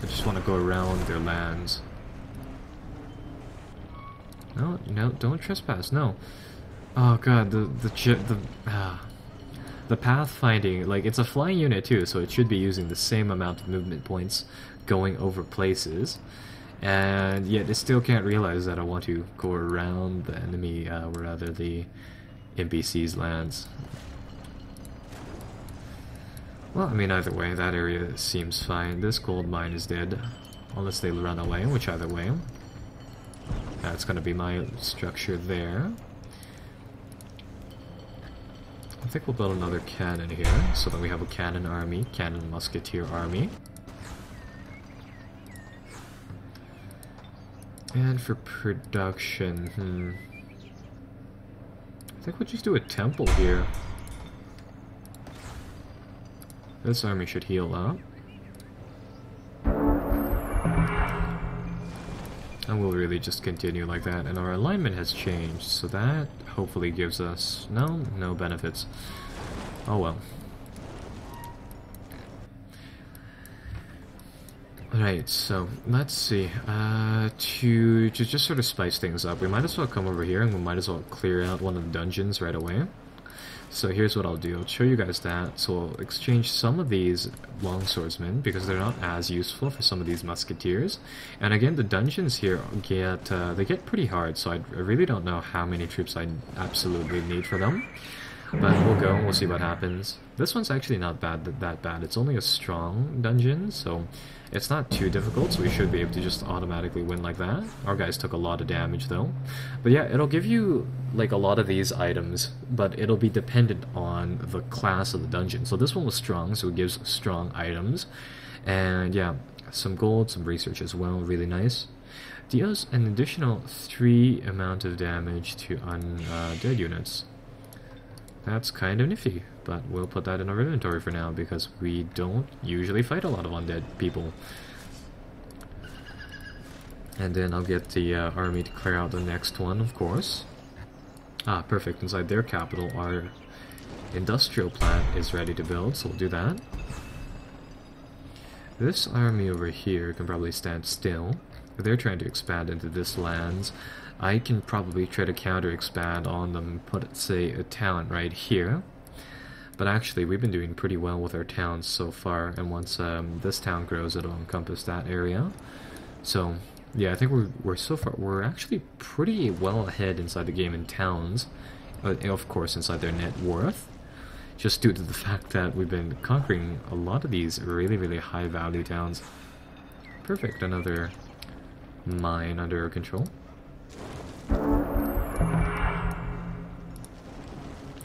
I just want to go around their lands. No, no, don't trespass. No. Oh god, the pathfinding, like, it's a flying unit too, so it should be using the same amount of movement points going over places. And yet it still can't realize that I want to go around the enemy, or rather the NPC's lands. Well, I mean, either way, that area seems fine. This gold mine is dead, unless they run away, which either way. That's gonna be my structure there. I think we'll build another cannon here, so that we have a cannon army, cannon musketeer army. And for production, I think we'll just do a temple here. This army should heal up. And we'll really just continue like that. And our alignment has changed, so that hopefully gives us no benefits. Oh well. Right, so let's see. To just sort of spice things up, we might as well come over here and we might as well clear out one of the dungeons right away. So here's what I'll do. I'll show you guys that. So we'll exchange some of these longswordsmen because they're not as useful for some of these musketeers. And again, the dungeons here they get pretty hard. So I really don't know how many troops I absolutely need for them. But we'll go and we'll see what happens. This one's actually not that bad. It's only a strong dungeon, so it's not too difficult, so we should be able to just automatically win like that. Our guys took a lot of damage though. But yeah, it'll give you like a lot of these items, but it'll be dependent on the class of the dungeon. So this one was strong, so it gives strong items. And yeah, some gold, some research as well, really nice. Deals an additional 3 amount of damage to undead units. That's kind of nifty, but we'll put that in our inventory for now because we don't usually fight a lot of undead people. And then I'll get the army to clear out the next one, of course. Ah, perfect. Inside their capital, our industrial plant is ready to build, so we'll do that. This army over here can probably stand still. They're trying to expand into this lands. I can probably try to counter-expand on them, put, say, a town right here. But actually, we've been doing pretty well with our towns so far, and once this town grows, it'll encompass that area. So, yeah, I think we're actually pretty well ahead inside the game in towns, but of course inside their net worth, just due to the fact that we've been conquering a lot of these really high-value towns. Perfect, another mine under our control.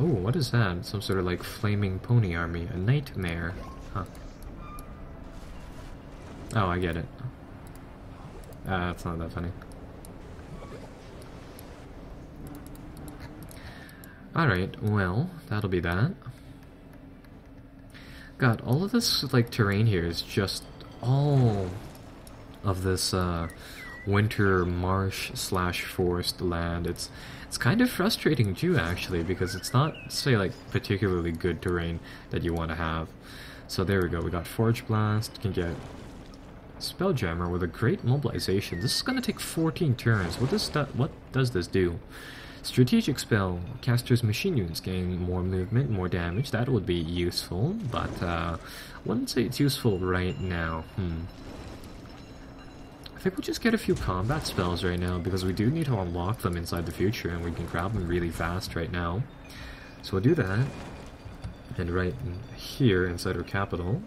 Oh, what is that? Some sort of like flaming pony army. A nightmare. Huh. Oh, I get it. It's not that funny. Alright, well, that'll be that. God, all of this like terrain here is just all of this winter marsh / forest land. It's kind of frustrating too, actually, because it's not, say, like particularly good terrain that you want to have. So there we go. We got Forge Blast. Can get Spelljammer with a great mobilization. This is gonna take 14 turns. What does this do? Strategic spell. Caster's machine units gain more movement, more damage. That would be useful, but wouldn't say it's useful right now. I think we'll just get a few combat spells right now, because we do need to unlock them inside the future, and we can grab them really fast right now. So we'll do that. And right here, inside our capital,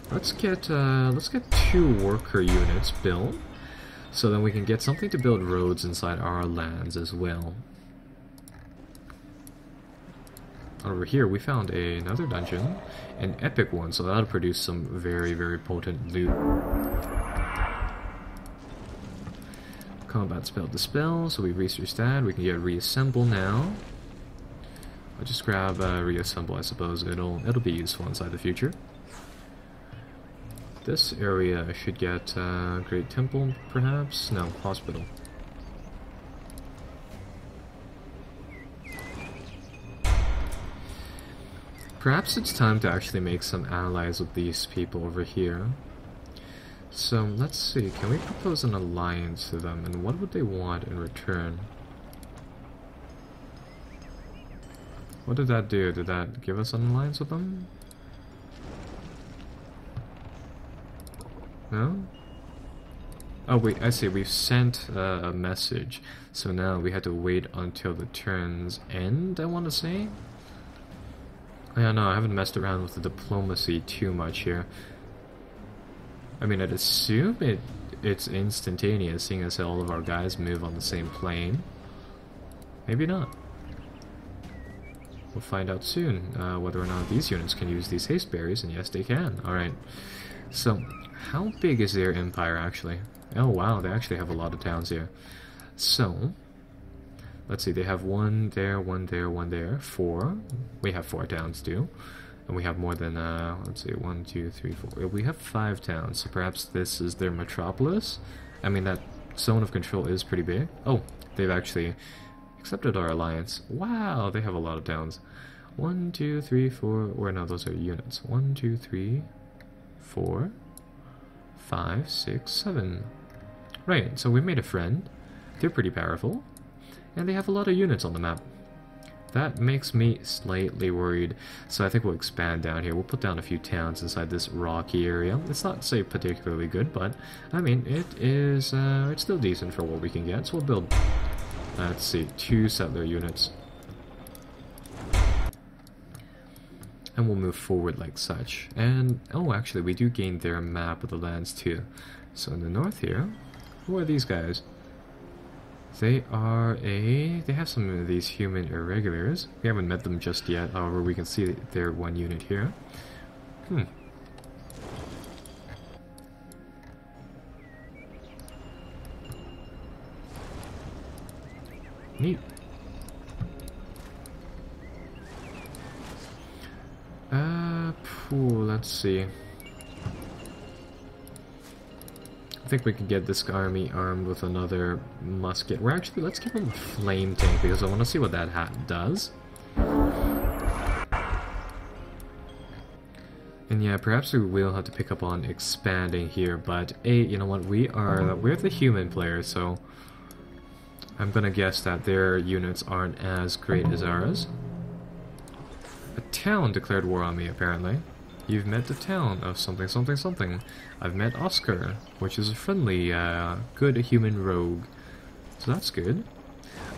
let's get 2 worker units built, so then we can get something to build roads inside our lands as well. Over here, we found another dungeon, an epic one, so that'll produce some very potent loot. Combat spell dispel, so we researched that. We can get reassemble now. I'll just grab reassemble, I suppose. It'll be useful inside the future. This area should get Great Temple, perhaps? No, Hospital. Perhaps it's time to actually make some allies with these people over here. So let's see, can we propose an alliance to them, and what would they want in return? What did that do? Did that give us an alliance with them? No? Oh wait, I see, we've sent a message, so now we have to wait until the turn's end, I want to say? Yeah, no, I haven't messed around with the diplomacy too much here. I mean, I'd assume it's instantaneous, seeing as all of our guys move on the same plane. Maybe not. We'll find out soon whether or not these units can use these haste berries, and yes, they can. Alright. So, how big is their empire, actually? Oh, wow, they actually have a lot of towns here. So, let's see, they have one there, one there, one there. 4. We have 4 towns, too. And we have more than, let's see, 1, 2, 3, 4. We have 5 towns, so perhaps this is their metropolis? I mean, that zone of control is pretty big. Oh, they've actually accepted our alliance. Wow, they have a lot of towns. 1, 2, 3, 4, or no, those are units. 1, 2, 3, 4, 5, 6, 7. Right, so we made a friend. They're pretty powerful. And they have a lot of units on the map. That makes me slightly worried. So I think we'll expand down here. We'll put down a few towns inside this rocky area. It's not, say, particularly good, but, I mean, it is, it's still decent for what we can get. So we'll build, let's see, 2 settler units. And we'll move forward like such. And, oh, actually, we do gain their map of the lands, too. So in the north here, who are these guys? They are they have some of these human irregulars. We haven't met them just yet, however we can see their 1 unit here. Neat. Let's see. I think we could get this army armed with another musket. We're actually, let's give them a flame tank because I want to see what that hat does. And yeah, perhaps we will have to pick up on expanding here, but you know what, we're the human players, so I'm gonna guess that their units aren't as great as ours. A town declared war on me, apparently. You've met the town of something something something. I've met Oscar, which is a friendly, good human rogue. So that's good.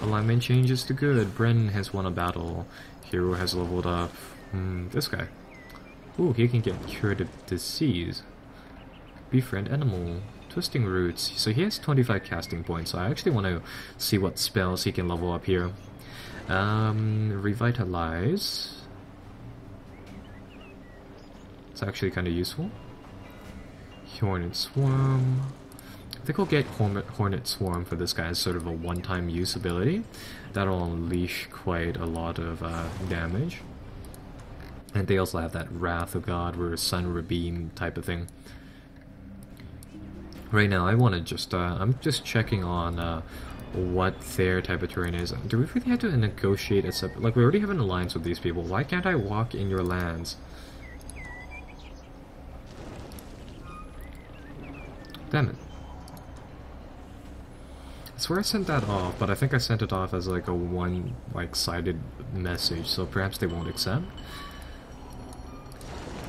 Alignment changes to good. Bren has won a battle. Hero has leveled up. This guy. Ooh, he can get cured of disease. Befriend animal. Twisting roots. So he has 25 casting points, so I actually want to see what spells he can level up here. Revitalize. It's actually kind of useful. Hornet Swarm. I think we'll get Hornet Swarm for this guy as sort of a one-time use ability. That'll unleash quite a lot of damage. And they also have that Wrath of God, where Sun Rebeam type of thing. Right now, I want to just, I'm just checking on what their type of terrain is. Do we really have to negotiate a separate, like we already have an alliance with these people. Why can't I walk in your lands? Damn it. I swear I sent that off, but I think I sent it off as like a one-sided message, so perhaps they won't accept.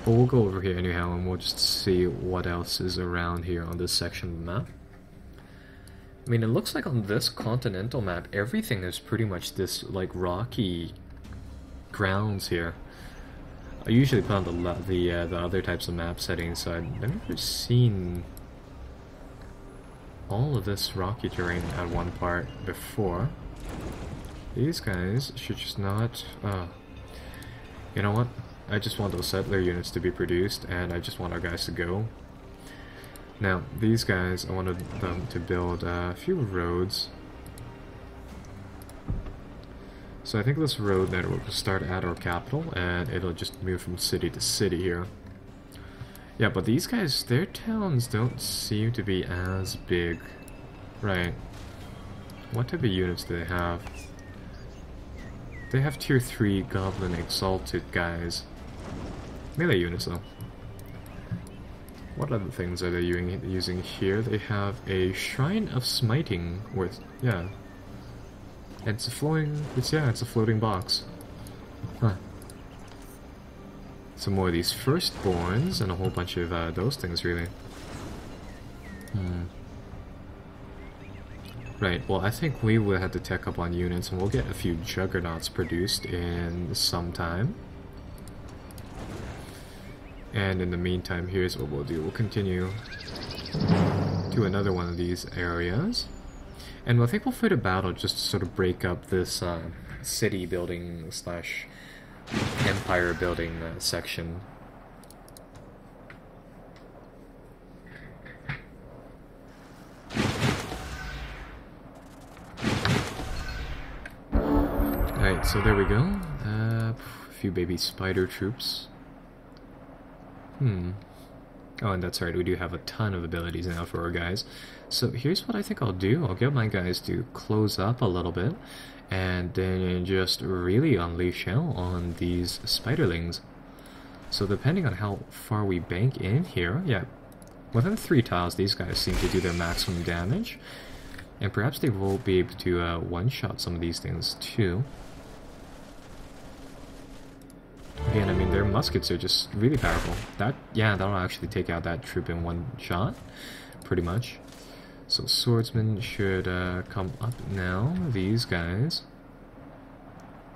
But we'll go over here anyhow, and we'll just see what else is around here on this section of the map. I mean, it looks like on this continental map, everything is pretty much this, like, rocky grounds here. I usually put on the other types of map settings, so I've never seen all of this rocky terrain at one part before. These guys should just not... you know what? I just want those settler units to be produced, and I just want our guys to go. Now, these guys, I wanted them to build a few roads. So I think this road network will start at our capital, and it'll just move from city to city here. Yeah, but these guys, their towns don't seem to be as big. Right. What type of units do they have? They have tier 3 Goblin Exalted guys. Melee units, though. What other things are they using here? They have a Shrine of Smiting with, yeah. It's a floating box. Huh. Some more of these firstborns and a whole bunch of those things, really. Right, well, I think we will have to tech up on units, and we'll get a few Juggernauts produced in some time. And in the meantime, here's what we'll do. We'll continue to another one of these areas. And I think we'll fight a battle just to sort of break up this city building slash empire building section. Alright, so there we go. A few baby spider troops. Oh, and that's right, we do have a ton of abilities now for our guys. So here's what I think I'll do. I'll get my guys to close up a little bit, and then just really unleash hell on these spiderlings. So depending on how far we bank in here, yeah, within 3 tiles these guys seem to do their maximum damage. And perhaps they will be able to one-shot some of these things too. Again, I mean, their muskets are just really powerful. That'll actually take out that troop in one shot, pretty much. So swordsmen should come up now, these guys.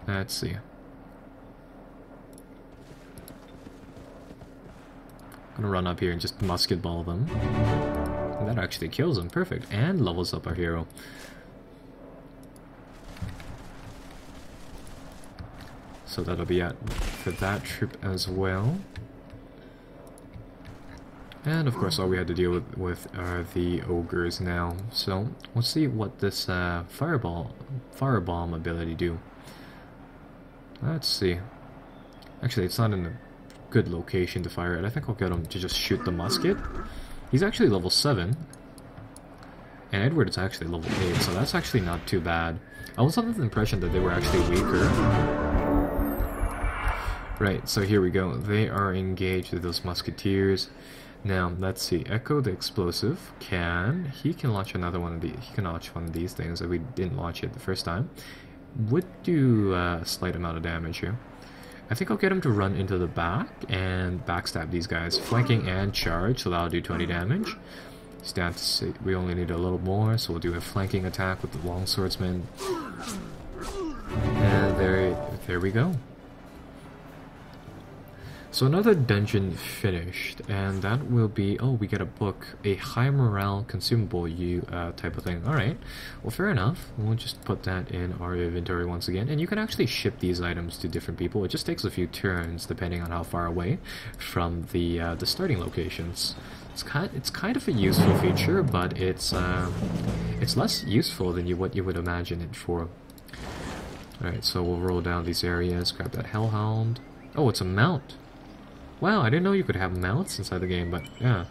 Let's see. I'm gonna run up here and just musket ball them. And that actually kills them, perfect, and levels up our hero. So that'll be it for that troop as well. And of course all we had to deal with are the ogres now. So let's see what this firebomb ability do. Let's see. Actually, it's not in a good location to fire it. I think I'll get him to just shoot the musket. He's actually level 7. And Edward is actually level 8, so that's actually not too bad. I was under the impression that they were actually weaker. Right, so here we go. They are engaged with those musketeers. Now, let's see. Echo the explosive he can launch another one of these. He can launch one of these things that we didn't launch it the first time. Would do a slight amount of damage here. I think I'll get him to run into the back and backstab these guys. Flanking and charge, so that'll do 20 damage. He's down to 6. We only need a little more, so we'll do a flanking attack with the long swordsman. And there we go. So another dungeon finished, and that will be, oh, we get a book, a high morale consumable type of thing. Alright, well, fair enough. We'll just put that in our inventory once again, and you can actually ship these items to different people. It just takes a few turns depending on how far away from the starting locations. It's kind of a useful feature, but it's less useful than what you would imagine it for. Alright, so we'll roll down these areas, grab that Hellhound. Oh, it's a mount. Wow, I didn't know you could have mounts inside the game, but yeah.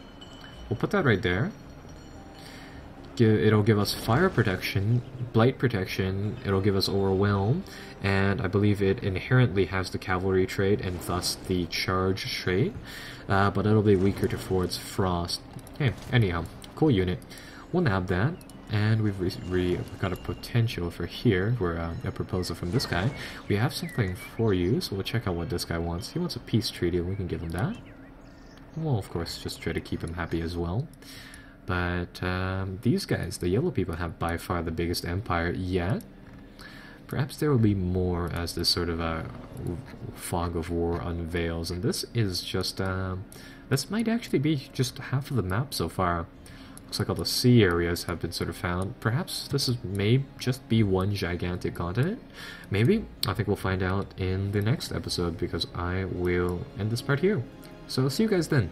We'll put that right there. It'll give us fire protection, blight protection, it'll give us overwhelm, and I believe it inherently has the cavalry trait and thus the charge trait, but it'll be weaker towards frost. Hey, anyhow, cool unit. We'll nab that. And we've got a potential for here, where a proposal from this guy. We have something for you, so we'll check out what this guy wants. He wants a peace treaty, and we can give him that. We'll, of course, just try to keep him happy as well. But these guys, the yellow people, have by far the biggest empire yet. Perhaps there will be more as this sort of a fog of war unveils. And this is just... this might actually be just half of the map so far. Looks like all the sea areas have been sort of found. Perhaps this may just be one gigantic continent. Maybe. I think we'll find out in the next episode, because I will end this part here. So see you guys then.